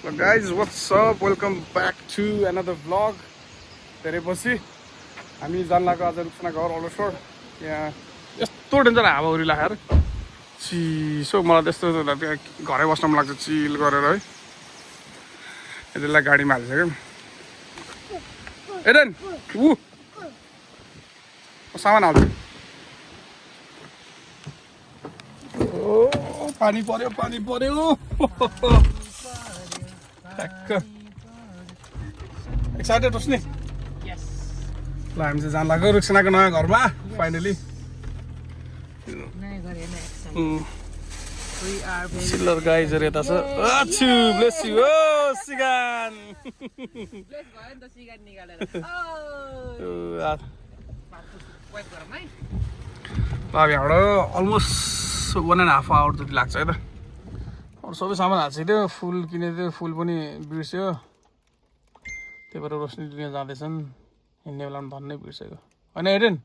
So guys, what's up? Welcome back to another vlog. धेरै पछि हामी जान लाग्यो आज रुक्सना घर अलोसोर। यहाँ यस्तो डेन्जर हावाहुरी लाग्यो चिसो। मलाई त्यस्तो घरै बस्न मन लाग्छ चिल गरेर है। यसलाई गाडीमा हालिसक्यो। एडेन सामान हाल्छु। पानी पर्यो पानी पर्यो। एक्साइटेड होस् नि? ल हामी चाहिँ जान लाग्यो रुक्सनाको नयाँ घरमा फाइनली। सिल्लर गाइजहरू यता छ। अच्छु ब्लेस यु ओ सिगान। अब यहाँबाट अलमोस्ट 1.5 आवर जति लाग्छ है त। अरू सबै सामान हाल्छिदियो। फुल किनेको थियो, फुल पनि बिर्स्यो। त्यही भएर रोशनी लिन जाँदैछन्। हिँड्ने बेलामा धन्नै बिर्सेको होइन। हेरेन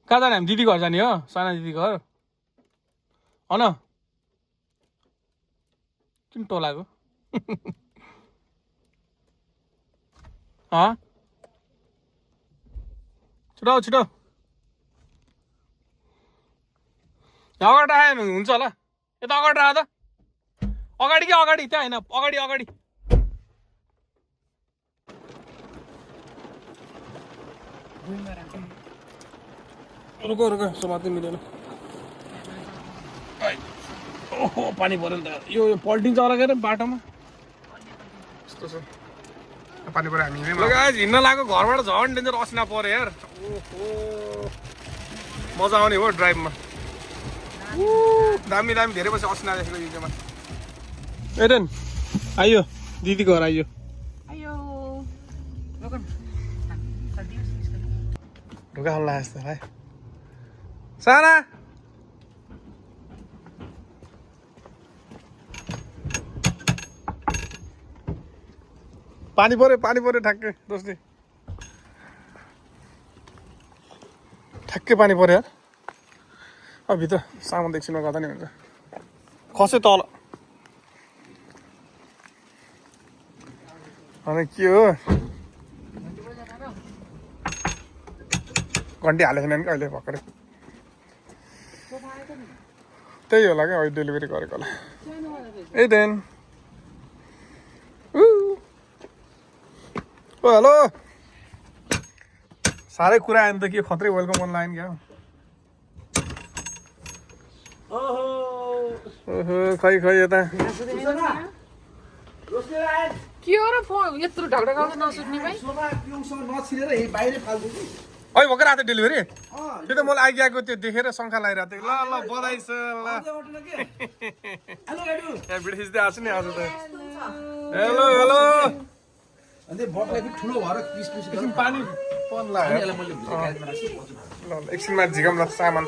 कहाँ जाने? हामी दिदी घर जाने हो, साना दिदी घर हो न। किन टोलाको छिटो छिटो अगाडि आयो भने हुन्छ होला। यता अगाडि आयो त। अगाडि कि अगाडि? त्यहाँ होइन, अगाडि अगाडि। रुको रुको, समात्नै मिलेन। ओहो पानी पऱ्यो नि त। यो पल्टिन्छ होला के अरे बाटोमा। यस्तो छ पानी पऱ्यो। हामी हिँड्न लाग्यो घरबाट झन् डेन्जर असिना पऱ्यो यार। ओहो मजा आउने हो ड्राइभमा। दामी दामी धेरै पछि असिना देखेको यो जग्गामा। एडेन आइयो, दिदी घर आइयो। ढुका हल्ला जस्तो है साना। पानी पऱ्यो ठ्याक्कै दोस्ती, ठ्याक्कै पानी पऱ्यो यार। अब भित्र सामान एकछिनमा गर्दा नि हुन्छ। खस्यो तल। अनि के हो घन्टी हालेको छैन नि कहिले भर्खरै। त्यही होला क्या अहिले डेलिभरी गरेको होला। A then oh hello. साह्रै कुरा आयो नि त। के खत्रै वेलकम अनलाइन क्या। ओहो खै खै यता के हो र फोन यत्रो ढकढकाउँदै नसुत्ने भाइ? अहिले भर्खर आएको डेलिभरी। त्यो त मलाई आइगएको त्यो देखेर शङ्का लगाइरहेको थियो। ल ल बधाई छ ल। भिडियो खिच्दै आएको छु नि आज त। Hello hello. पानी ल एकछिनमा झिकाउँ ल सामान।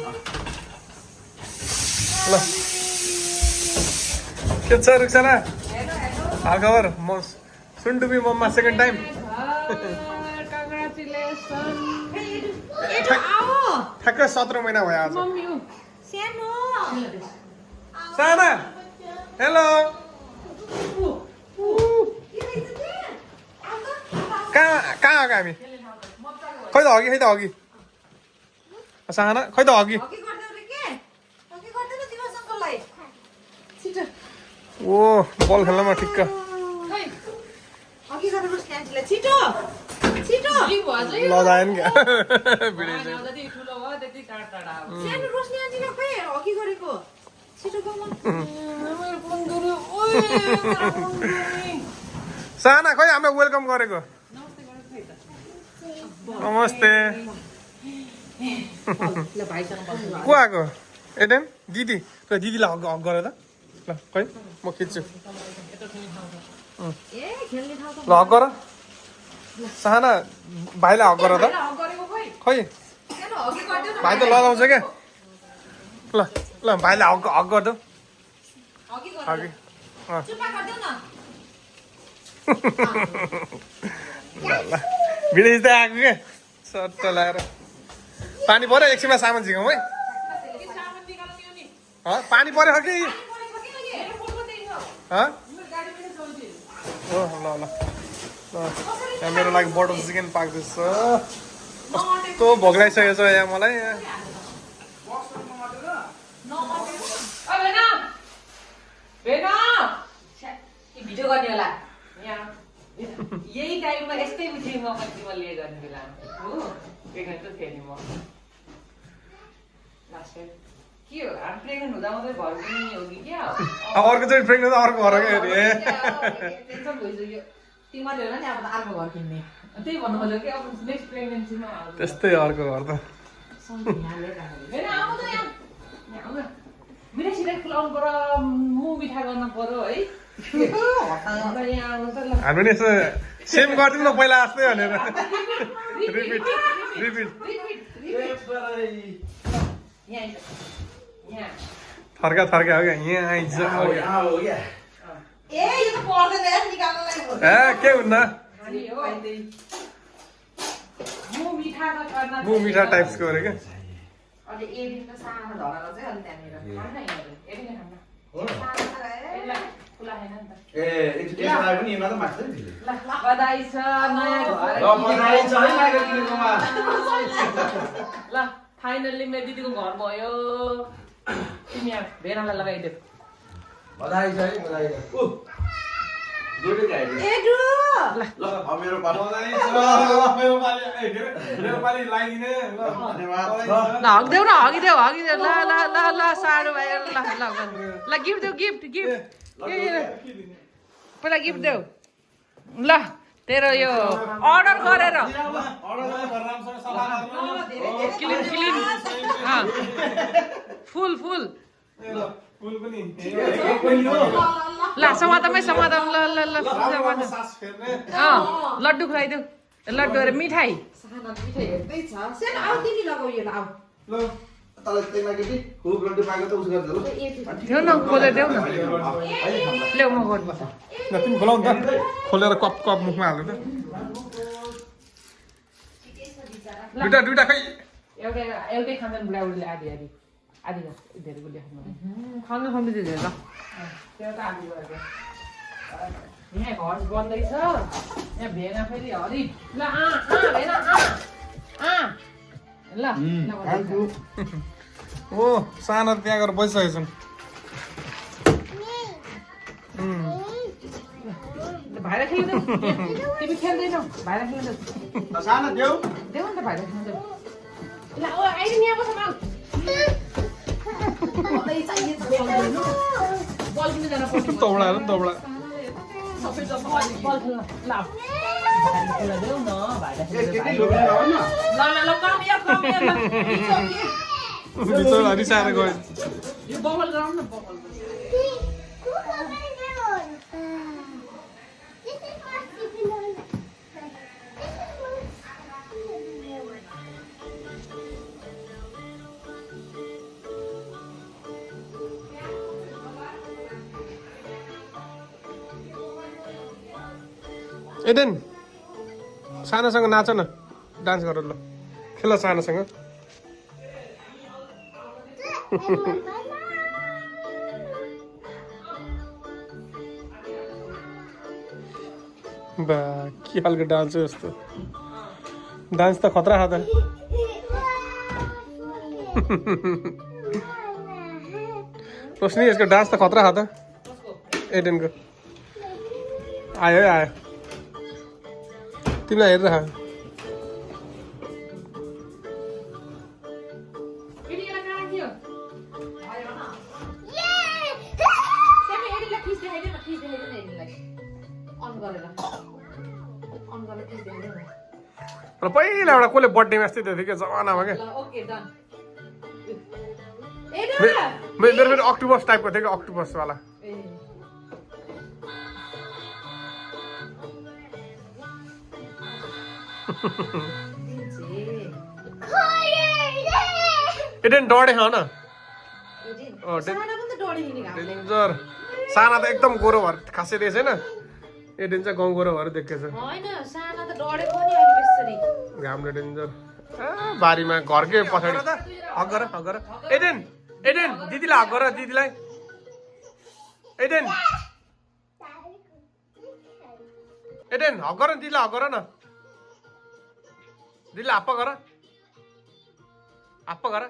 ल के छ रुक्सना? हाल खबर? म soon to be mama second time. ठ्याक्कै 17 महिना भयो आज। साना हेलो। कहाँ कहाँ आएको हामी? खै त अघि साना खै त अघि। ओ बल खेल्नमा ठिक्क। लजायो नि क्या। साना खै हामीलाई वेलकम गरेको। नमस्ते। को आएको? एडेन दिदी। दिदीलाई हक गर त। ल खै म खिच्छु। ल हक गर साना। भाइलाई हक गर त। खै भाइ त लजाउँछ क्या। ल ल भाइलाई हक गर्दो। अघि ल भिडियो खिच्दै आएको क्या सट्ट लगाएर। पानी पऱ्यो एकछिनमा सामान झिकाउँ है। पानी पऱ्यो कि ल ल यहाँ मेरो लागि बटर चिकन पाक्दैछ कस्तो भोक लागिसकेको छ यहाँ मलाई भिडियो गर्ने होला यही टाइममा यस्तै भिडियोमा मैले गर्ने बेला हो प्रेग्नेन्ट थिएँ नि म लास्ट टाइम के हो हामी प्रेग्नेन्ट हुँदा मात्रै घर पनि हो कि क्या अब अर्कोचोटि प्रेग्नेन्ट अर्को घर क्या अरे टेन्सन भइसक्यो तिमीले होला नि अब अर्को घर किन्ने त्यही भन्नु खोज्यो कि अब नेक्स्ट प्रेग्नेन्सीमा त्यस्तै अर्को घर त मिठाई सिठाई खुलाउनु पर्यो मुख मिठा गर्न पर्यो है हामी पनि यसो सेम गरिदिउँ न पहिला जस्तै भनेर रिपिट थर्का हो क्या यहाँ आइज के हुन्न मुख मिठा टाइप्सको अरे क्या ल फाइनल्ली मेरो दिदीको घर भयो तिमी यहाँ भेनालाई लगाइदेऊ हगिदेऊ न हगिदेऊ ल ल ल ल साह्रो भयो ल ल ल गिफ्ट देऊ गिफ्ट पहिला गिफ्ट देऊ ल तेरो यो अर्डर गरेर क्लिन फुल ल समाधानमै समाधान ल ल ल लड्डु खुवाइदेऊ लड्डु अरे मिठाई देऊ न खोलेर देऊ न ल्याउ म गर्नु तिमी खोलाउ नि त खोलेर कप मुखमा हाल्नु त दुइटा खै एउटै खान्छन् बुढाबुढीले आधी धेरै गुलिया खानु दिँदैन ल त्यो त आधी गरेको यहाँ घर बन्दैछ यहाँ भेना फेरि हरि ल भेना ल ओ सानो त्यहाँ गएर बसिसकेको छन् भाइरा खेल्दै तिमी खेल्दैनौ भाइरा खेल्दै सानो देऊ देऊ नि त भाइरा खेल्दै ल ओ आइदिन यहाँ बस माउ बल किन जान पर्छ तौडा हेर नि तौडा सबै जम्मा बल खेल्न ल खेल्न देऊ न भाइरा खेल्दै ल कम यो बिचरा रिसाएर गयो यो बबल गराउनु न बबल एडेन सानोसँग नाच न डान्स गर ल खेल सानोसँग बा के खालको डान्स हो यस्तो डान्स त खतरा खाँदा रोशनी यसको डान्स त खतरा खाँदा एडेनको आयो है आयो तिमीलाई हेरेर र पहिला एउटा कसले बर्थडेमा यस्तै थियो क्या जमानामा क्या मेरो फेरि अक्टोबस टाइपको थियो क्या अक्टोबसवाला एडेन डढे खाऊ न डेन्जर साना त एकदम गोरो भएर खासै रहेछ होइन एडेन चाहिँ गाउँ गोरो भएर देखेको छ घामले डेन्जर बारीमा घरकै पछाडि हग गर एडेन दिदीलाई हग गर दिदीलाई एडेन एडेन हक गर न दिदीलाई हक गर न दिदीलाई हाप्पा गर हाप्पा गर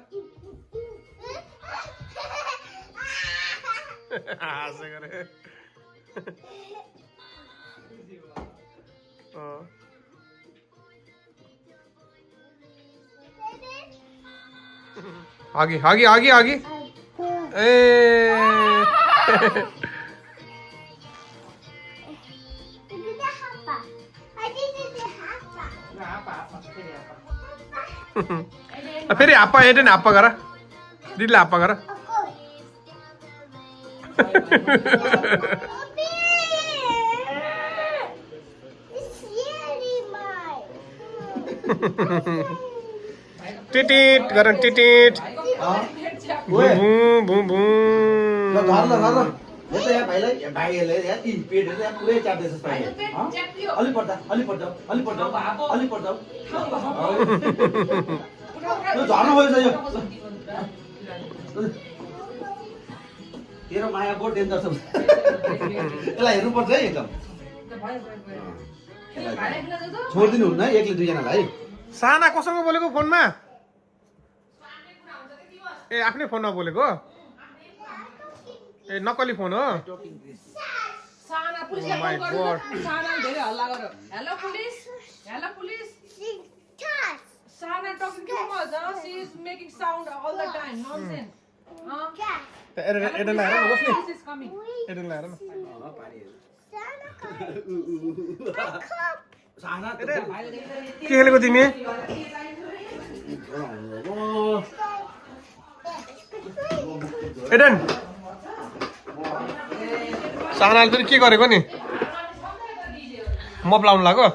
हाँसे गरे आगे आगे आगे आगे ए फेरि हाप्पा एडेन हाप्पा गर दिदीलाई हाप्पा गर टिटिट गर टिटिट भुँ भुँ भुँ भाइहरूले पेटहरू यहाँ पुरै च्याप्दैछ अलि पर्दा अलि पर्दा अलि पर्दा अलि पर्दा झर्नु भएछ यो तेरो माया बहुत डेन्जर छ यसलाई हेर्नुपर्छ है एकदम छोडिदिनु हुन्न एकले दुईजनालाई साना कोसँग बोलेको फोनमा ए आफ्नै फोनमा बोलेको ए नकली फोन हो साना पुलिसले my फोन God. गर्नु साना धेरै हल्ला गर्यो hello police Sana talking too much she is making sound all the time nonsense एडेन लाएर बस्ने दिस इज कमिङ एडेन लाएर न साना के खेलेको तिमी एडेन सानाले पनि के गरेको नि मप लाउनु लाग्यो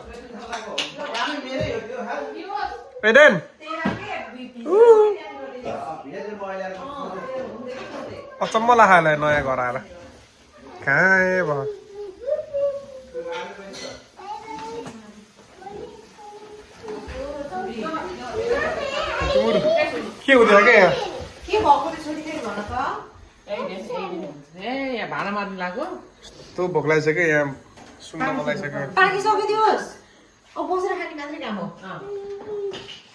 एडेन अचम्म लाग्यो नयाँ घर आएर कहाँ भयो के हुँदैन क्या यहाँ यहाँ भाडा मार्नु लाग्यो यस्तो भोक लागिसक्यो यहाँ सुन्न मन लागिसक्यो पाकिसकिदियोस् अब बसेर खाने मात्रै काम हो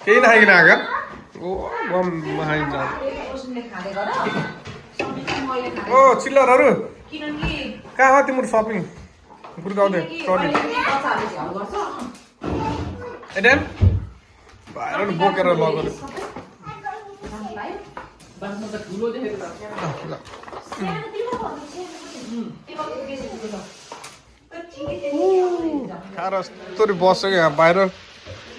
केही नखाइकन आएको ओ गम नखाइन्छ खाँदै गर ओ चिल्लरहरू किनकि कहाँ हो तिम्रो सपिङ गुर्काउँदै ट्रली बच्चाहरूले झ्याउ गर्छ एडेन भाइर बोकेर लगेर बासमा त ठुलो देखेको खाएर यस्तो बस्छ क्या यहाँ बाहिर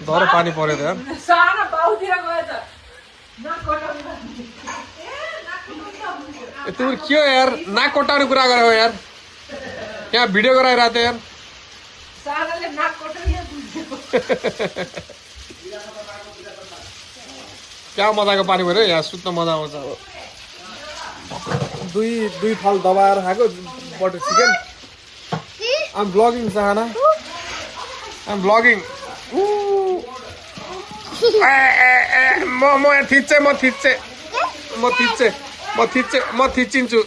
धर पानी पऱ्यो त यार साना बाउतिर गएछ ए तिम्रो के हो यार नाक कोट्टाउने कुरा गरेको यार यहाँ भिडियो गराइरहेको थियो यार सानाले नाक कोटाउने क्या मजाको पानी पऱ्यो यहाँ सुत्न मजा आउँछ अब दुई फाल दबाएर खाएको बटर चिकन आम ब्लगिङ चाहना आम ब्लगिङ म यहाँ थिच्छु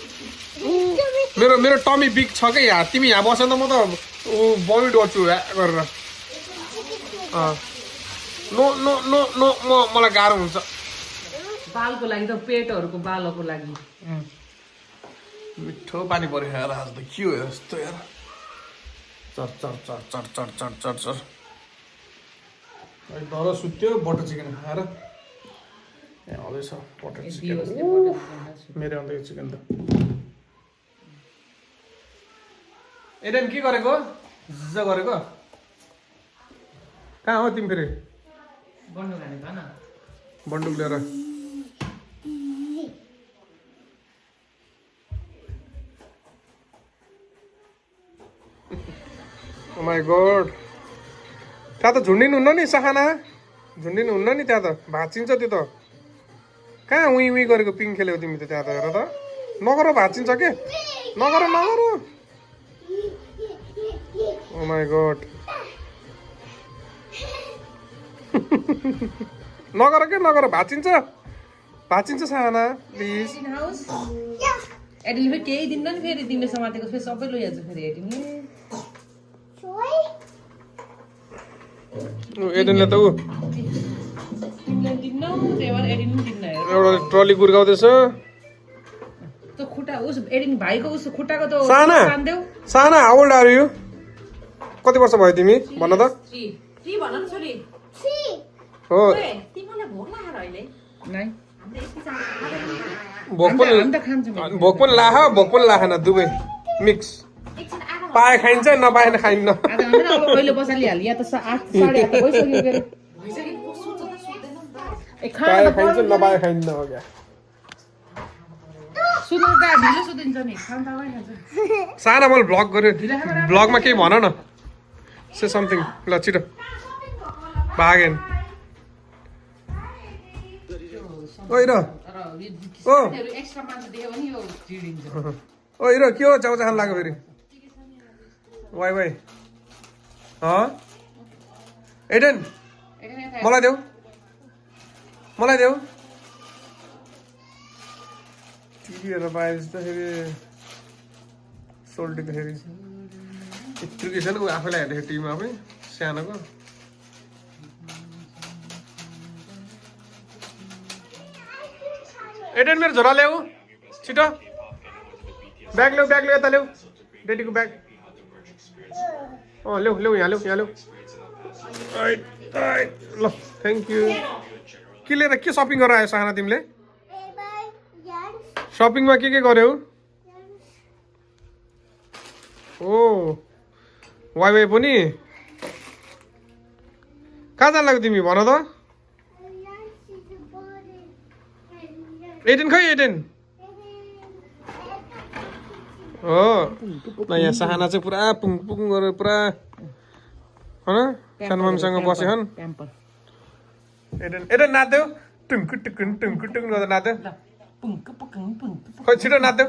मेरो टमी बिग छ क्या यहाँ तिमी यहाँ बस्यो त म त बमिट गर्छु गरेर नो नो नो नो मलाई गाह्रो हुन्छ बालको लागि त पेटहरूको बालको लागि मिठो पानी पऱ्यो यार आज त के हो यस्तो यार चर चर चर चर चर चर चर चर डर सुत्यो बटर चिकन खाएर यहाँ आउँदैछ बटर चिकन मेरो आउँदैछ चिकन त एडेन के गरेको झिझा गरेको कहाँ हो तिमी फेरि बन्नु खाने भन बन्दुक लिएर Oh my god. त्यहाँ त झुन्डिनु हुन्न नि सखाना झुन्डिनु हुन्न नि त्यहाँ त भाँचिन्छ त्यो त कहाँ उही उही गरेको पिङ खेलेको तिमी त त्यहाँ त हेर त नगर भाँचिन्छ के नगर ओ माई गड नगर भाँचिन्छ सखाना प्लिज एडिन फेरि केही दिन्न नि फेरि तिमीले समातेको फेरि सबै लैहाल्छ फेरि एडिन एडेनले त ऊ तिमीले दिन्नौ त्यही भएर एडिन पनि दिन्न हेर एउटा ट्रली गुर्काउँदैछ त्यो खुट्टा उस एडिन भाइको उस खुट्टाको त साना तान्देऊ साना हाउ ओल्ड आर यु कति वर्ष भयो तिमी भन त ती भन न छोरी हो ओए तिमीलाई भोक लागेर अहिले नै हामीले यति चाँडो भोक पनि हामी त खान्छौँ भोक पनि लाखन दुवै मिक्स एकछिन आधा पाए खाइन्छ नपाए खाइन्न आज हामी अब अहिले बसालिहाल्यो या त 8 साढे 8 त भइसक्यो के अरे भइसक्यो सुत्छ त सुत्दैन नि त ए खाना पाए त खाइन्छ नपाए खाइन्न हो क्या सुत्नु त ढिलो सुतिन्छ नि खाना त भइहाल्छ साना मैले भ्लग गर्यो भ्लगमा केही भन न से समथिङ ल छिटो भागेन ओइ र तर ओ यो एक्स्ट्रा मान्छे देख्यो भने यो चिडिन्छ ओइ र के हो चाउचा खान लाग्यो फेरि वाइ वाइ एडेन मलाई देऊ टिभी हेरेर पाए जस्तो फेरि सोल्टीको फेरि यत्रो के छ नि ऊ आफैलाई हेर्दाखेरि टिभीमा आफै सानोको एडेन मेरो झोला ल्याऊ छिटो ब्याग ल्याऊ यता ल्याऊ डेडीको ब्याग ल्याऊ यहाँ ल्याऊ ल थ्याङ्क यू के लिएर के सपिङ गरेर आयो साना तिमीले सपिङमा के गर्यौ ओ वाइ पनि कहाँ जान लाग्यो तिमी भन त एडेन खै एडेन हो ल यहाँ साना चाहिँ पुरा पुङ गरेर पुरा होइन सानमामीसँग बस्यो हन प्याम्पर एडेन नाच्देऊ टुङ्कु गर्दा नाच्देऊ पुङ्क पुङ्क पुङ्क खै छिटो नाच्देऊ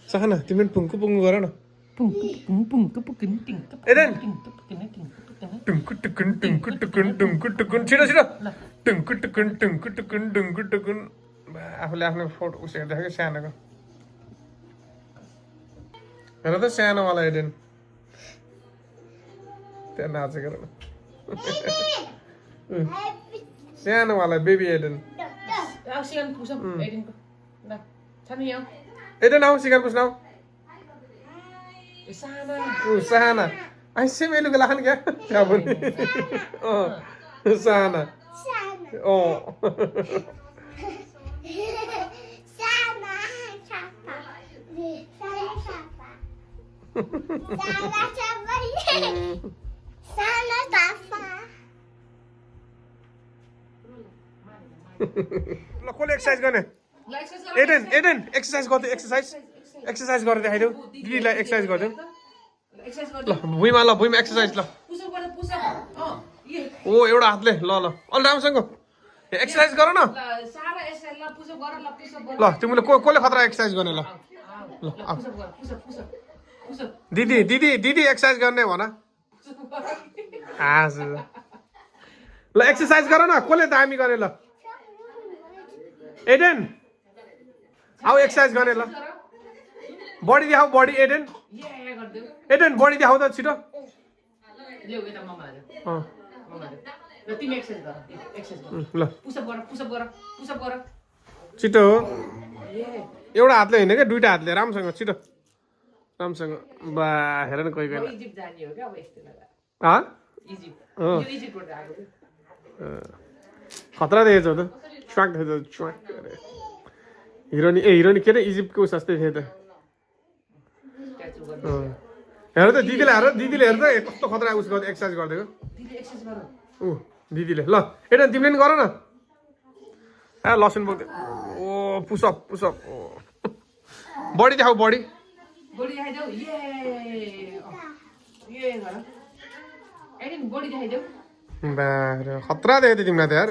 साना तिमीले पुङ्कु गर न एडेन टुङ्कु छिटो टुङ्कु आफूले आफ्नो फोटो उस हेर्दाखेरि सानोको हेर त सानोवाला एडेन त्यहाँ नाचेको सानोवाला बेबी एडेन एडेन आऊ सिकान पुस्न आऊ साना ऐसे मेलुको लाखन क्या त्यहाँ पनि साना ल कसले एक्सर्साइज गर्ने एडेन एक्सर्साइज गर्दै एक्सर्साइज गरेर देखाइदेऊ दिदीलाई एक्सर्साइज गरिदेऊ ल भुइँमा एक्सर्साइज ल ओ एउटा हातले ल अलि राम्रोसँग एक्सर्साइज गर न ल तिमीले कसले खतरा एक्सर्साइज गर्ने ल दिदी एक्सर्साइज गर्ने भन ल एक्सर्साइज गर न कसले दामी गर्ने ल एडेन आऊ एक्सर्साइज गर्ने ल बडी देखाऊ बडी एडेन बडी देखाऊ त छिटो ल छिटो एउटा हातले होइन क्या दुइटा हातले राम्रोसँग छिटो राम्रोसँग बा हेर न कोही खतरा देखेछ त च्वाक देखेछ च्वाक हिरोनी के अरे इजिप्टको जस्तै थियो त हेर त दिदीले हेर त कस्तो खतरा उस गर्दै एक्सर्साइज गरिदिएको ऊ दिदीले ल एडन तिमीले पनि गर न लसुन बोक्दै ओ पुसअप बडी देखाऊ बडी खतरा देखेको थियो तिमीलाई त यार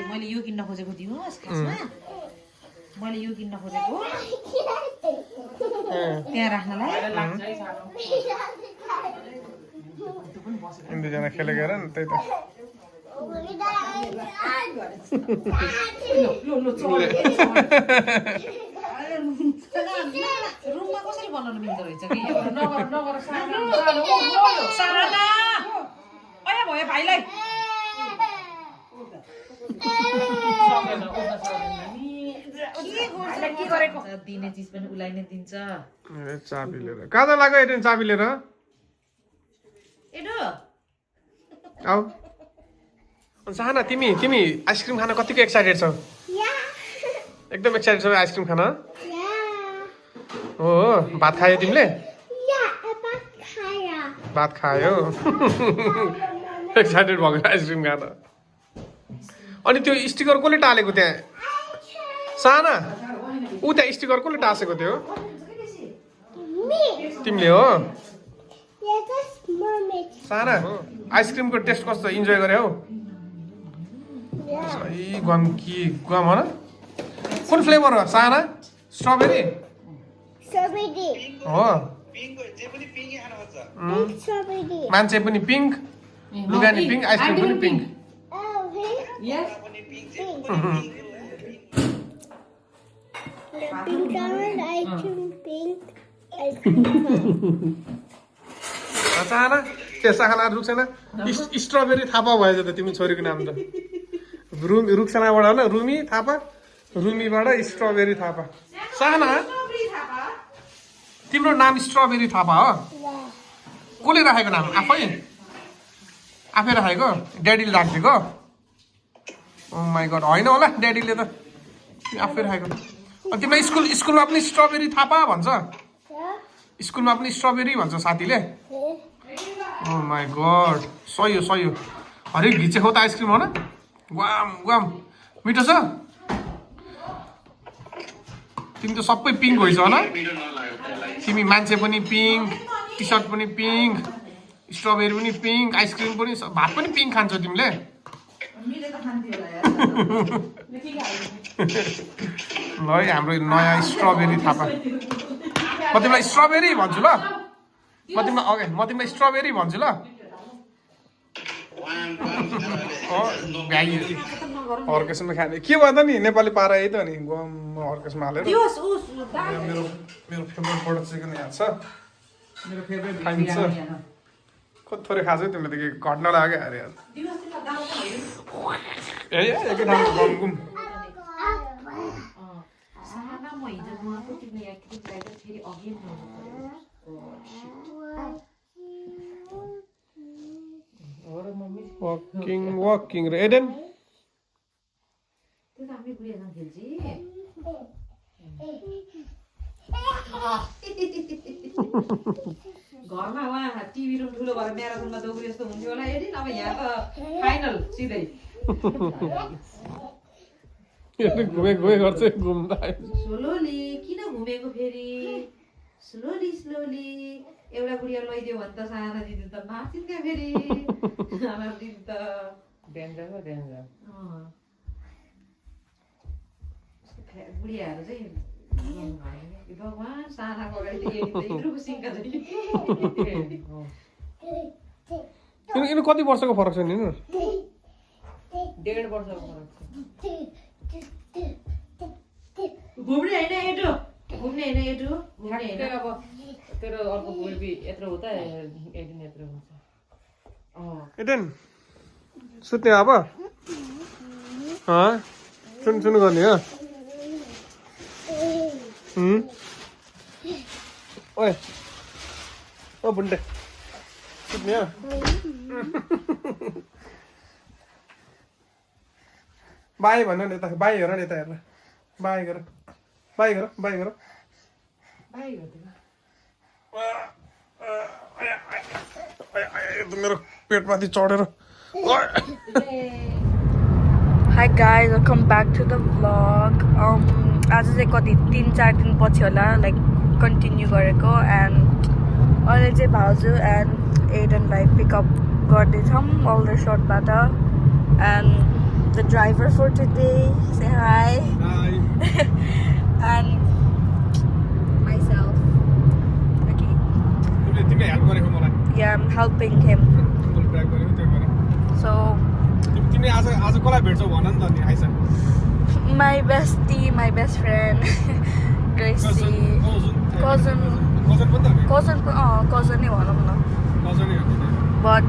मैले यो किन्न खोजेको दिनुहोस् खासमा मैले यो किन्न खोजेको त्यहाँ राख्नलाई दुईजना खेलेको हेर नि त्यही त रुममा कसरी बनाउनु मिल्दो रहेछ कि नगर साना अया भयो भाइलाई के गरेको दिने चिज पनि उलाई नै दिन्छ चाबी लिएर कहाँ लाग्यो एडेन चाबी लिएर एडो आऊ साना तिमी आइसक्रिम खान कतिको एक्साइटेड छौ एकदम एक्साइटेड छौ आइसक्रिम खान हो भात खायो तिमीले भात खायो एक्साइटेड भएको आइसक्रिम खान अनि त्यो स्टिकर कसले टालेको त्यहाँ साना ऊ त्यहाँ स्टिकर कसले टाँसेको थियो तिमीले हो साना आइसक्रिमको टेस्ट कस्तो इन्जोय गरे हौ सही गम हो न कुन फ्लेभर हो साना स्ट्रबेरी हो मान्छे पनि पिङ्क लुगा नि पिङ्क आइसक्रिम पनि पिङ्क साना त्यस खाना रुक्सेना स्ट्रबेरी थापा भएछ त तिमी छोरीको नाम त रुक्सेनाबाट होइन रुमी थापा रुमीबाट स्ट्रबेरी थापा साना तिम्रो नाम स्ट्रबेरी थापा हो कसले राखेको नाम आफै राखेको ड्याडीले राखिदिएको ओ माई गड होइन होला ड्याडीले त आफै राखेको अनि तिमीलाई स्कुलमा पनि स्ट्रबेरी थापा भन्छ स्कुलमा पनि स्ट्रबेरी भन्छ साथीले ओ माई गड सही हो हरेक घिचेको त आइसक्रिम हो न गुवाम मिठो छ तिमी त सबै पिङ्क होइछ होला तिमी मान्छे पनि पिङ्क टी सर्ट पनि पिङ्क स्ट्रबेरी पनि पिङ्क आइसक्रिम पनि भात पनि पिङ्क खान्छौ तिमीले ल है हाम्रो नयाँ स्ट्रबेरी थापा म तिमीलाई स्ट्रबेरी भन्छु ल म तिमीलाई स्ट्रबेरी भन्छु ल हर्केसमा खाने के भन्दा नि नेपाली पारा यही त नि गम हर्केसमा हालेर मेरो फेभरेट बटर चिकन यहाँ छ मेरो फेभरेट खाइन्छ कति थोरै खान्छ तिमीले त के घट्न लाग्यो अरे एकै ठाउँमा गम वकिङ र एडेन घरमा उहाँ टिभी रुम ठुलो भएर म्याराथनमा दौडी जस्तो हुन्थ्यो होला एडिन अब यहाँ त फाइनल सिधै घुमे गर्छ घुम्दा स्लोली किन घुमेको फेरि स्लोली एउटा गुडिया लैदियो भने त साना दिदी त नाचिन्थ्यो फेरि साना दिदी त डेन्जर बुढियाहरू चाहिँ भगवान् सानाको अगाडि इन्द्रको सिङ्का चाहिँ यिनीहरू कति वर्षको फरक छ नि 1.5 वर्षको फरक छ घुम्ने होइन एटो अब तेरो अर्को बेबी यत्रो हो त एडिन यत्रो हुन्छ एडेन सुत्ने अब सुन गर्ने हो ओए ओ बुन्डे सुत्ने हो बाई भन नि यता बाई हेर नि यता हेर बाई गर मेरो पेटमाथि चढेर Hi guys, welcome back to the vlog. आज चाहिँ कति 3-4 दिन पछि होला लाइक कन्टिन्यू गरेको एन्ड अहिले चाहिँ भाउजू एन्ड एडनलाई पिकअप गर्दैछौँ अल्डरसटबाट and the driver for today say hi and myself. Okay. तिमीले हेल्प गरेको मलाई Yeah, I'm helping him. Drive गरेको त्यो गरे So तिमी आज कसलाई भेट्छौ भन नि त नि Aisa My bestie, my best friend, Gracie. Cousin. Cousin पनि त हो Cousin नै भनौँ न. cousin नै हो नि But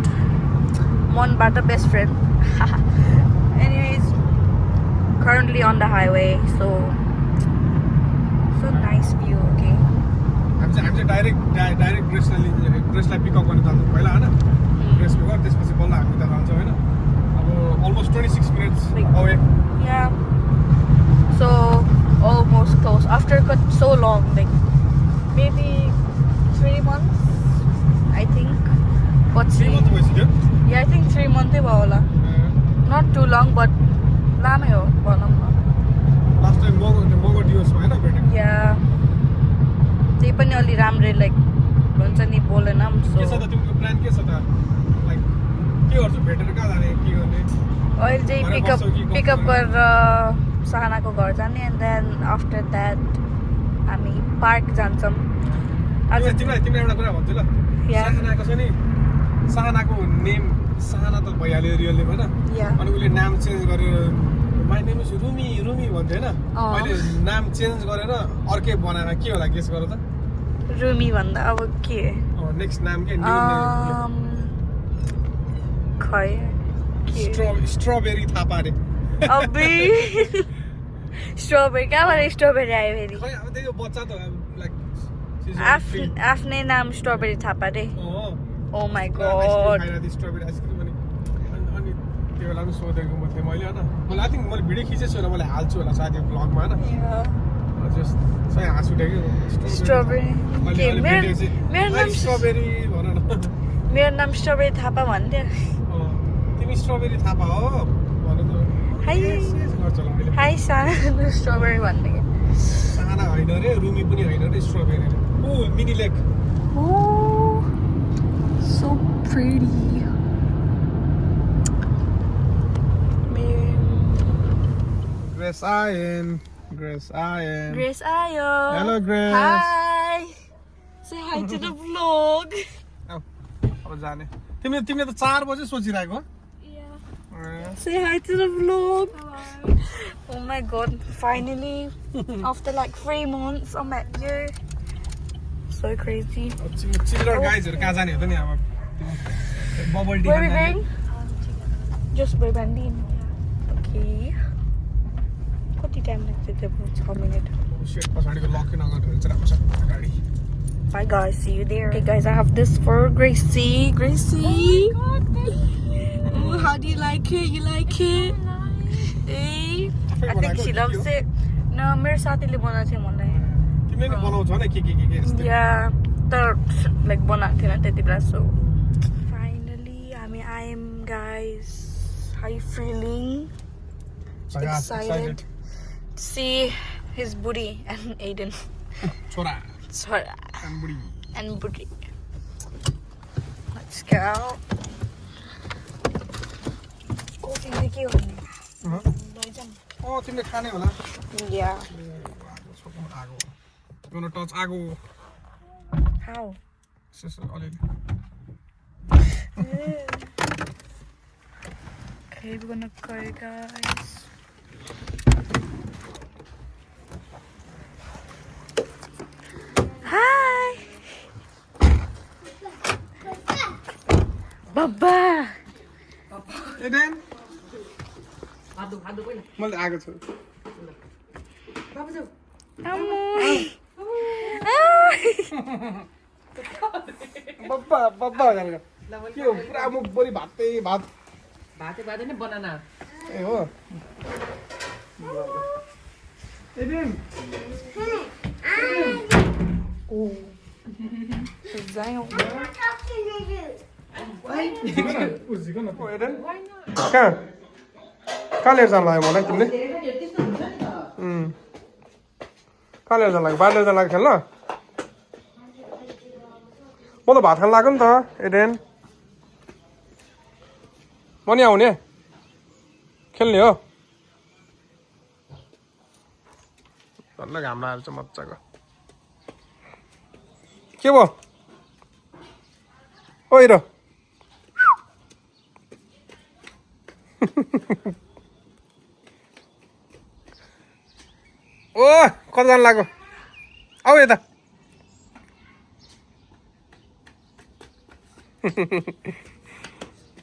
मनबाट best friend. Anyways, currently on the highway, so nice view, okay? हामी चाहिँ डाइरेक्ट ग्रेसलाई पिकअप गर्न जान्छौँ पहिला होइन ग्रेसको घर त्यसपछि बल्ल हामी उता जान्छौँ होइन अब almost 26 minutes away. Yeah. So almost close. After so long, like maybe 3 months, I think. But 3 months भइसक्यो yeah, I think 3 months भयो होला. Not too long, but लामै हो भनौँ न. लास्ट टाइम मगर दिवसमा होइन भेटेको Yeah. त्यही पनि अलि राम्रै लाइक भन्छ नि बोलेन के छ सो त तिम्रो प्लान के छ त लाइक के गर्छु भेटेर कहाँ जाने के गर्ने अहिले चाहिँ पिकअप गरेर सहानाको घर जाने एन्ड देन आफ्टर द्याट हामी पार्क जान्छौँ आज तिमीलाई एउटा कुरा भन्छु ल Yeah. सहानाको छ नि सहानाको नेम सहाना त भइहाल्यो रियल नेम होइन Yeah. अनि उसले नाम चेन्ज गरेर माई नेम इज रुमी भन्थ्यो होइन अहिले नाम चेन्ज गरेर अर्कै बनाएर के होला गेस गर त रुमी भन्दा अब के नेक्स्ट नाम के खै स्ट्रबेरी थापा अरे अबे स्ट्रबेरी कहाँबाट स्ट्रबेरी आयो फेरि खै अब त्यही हो बच्चा त लाइक आफ्नै नाम स्ट्रबेरी थापा रे ओ माई गड स्ट्रबेरी आइसक्रिम अनि त्यो बेला पनि सोधेको म थिएँ मैले होइन मलाई आई थिङ्क मैले भिडियो खिचेको छु मैले हाल्छु होला सायद यो ब्लगमा होइन जस्ट सही हाँस उठेको स्ट्रबेरी स्ट्रबेरी भन न मेरो नाम स्ट्रबेरी थापा भन्थ्यो तिमी स्ट्रबेरी थापा हो भन त हाई हाई सानो स्ट्रबेरी भन्ने साना होइन रे रुमी पनि होइन रे strawberry oh mini lake so pretty Grace Iron Grace ayo Hello Grace hi say hi to the vlog अब जाने तिमीले त 4 बजे सोचिरहेको say hi to the vlog oh my god finally after like 3 months I'm at you so crazy चिल्लर गाइजहरु कहाँ जाने हो त नि अब bubble tea where we going just by Bandin okay कति टाइम लाग्छ त्यो 6 मिनेट सेट पछाडीको लक नगरेर चाहिँ राम्रो छ गाडी bye guys see you there okay guys I have this for Gracie oh my god oh, how do you like it you like it hey I think she loves it no मेरो साथीले बनाएको थियो मलाई तिमीले नि बनाउँछौ नि के यस्तो yeah तर like बनाएको थिएन त्यति बेला so finally I am guys how you feeling excited to see his booty and Aiden छोरा and booty let's go coffee में के होने तिमीले खाने होला yeah आगो gonna touch आगो how अलिअलि okay we're gonna go guys hi Baba Eden हादु पहिला मैले आगो छु बाबु जाऊ बब्बा जाने के हो पुरा म बरी भात भाते नै बनाना ए हो Eden Zion उजिको न Eden कहाँ लिएर जानु लाग्यो मलाई तिमीले कहाँ लिएर जानु लाग्यो बाहिर लिएर जानु लाग्यो खेल्न म त भात खान लाग्यो नि त एडेन म नि आउने खेल्ने हो झन् घाम लागेर मजाको के भयो ओइ र ओ कता जानु लाग्यो आऊ यता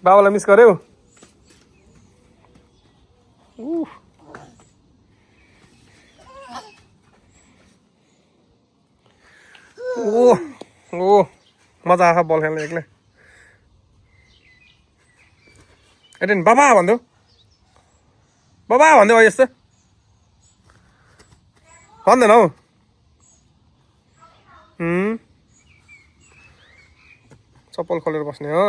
बाबालाई मिस गर्यौ ओ ओ मजा आछ बल खेल्न एक्लै एटेन बाबा भन्देऊ बाबा भन्देऊ यस्तो भन्दैन हौ चप्पल खोलेर बस्ने हो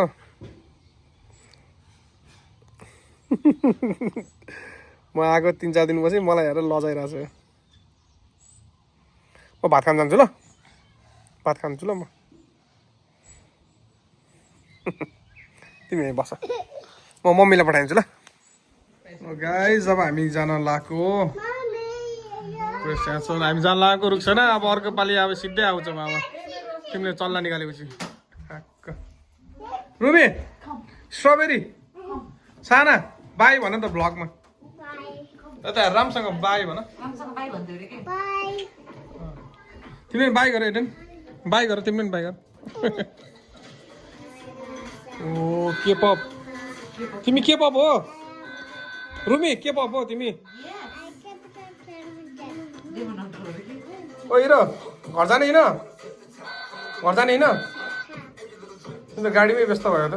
म आएको 3-4 दिनपछि मलाई हेरेर लजाइरहेको छु म भात खान जान्छु ल भात खान्छु ल म तिमी यहीँ बस म मम्मीलाई पठाइदिन्छु ल गाइस अब हामी जान लागेको हामी जान लागेको रुक्छ न अब अर्को पालि अब सिधै आउँछ अब तिमीले चल्ला निकालेपछि रुबी स्ट्रबेरी साना बाई भन त भ्लगमा यता रामसँग बाई भन तिमीले बाई गर एडेन बाई गर तिमीले बाई गर ओ के पप तिमी के पप हो रुमी के पप हो तिमी ओ हिरो घर जाने होइन घर जाने होइन तिमी त गाडीमै व्यस्त भयो त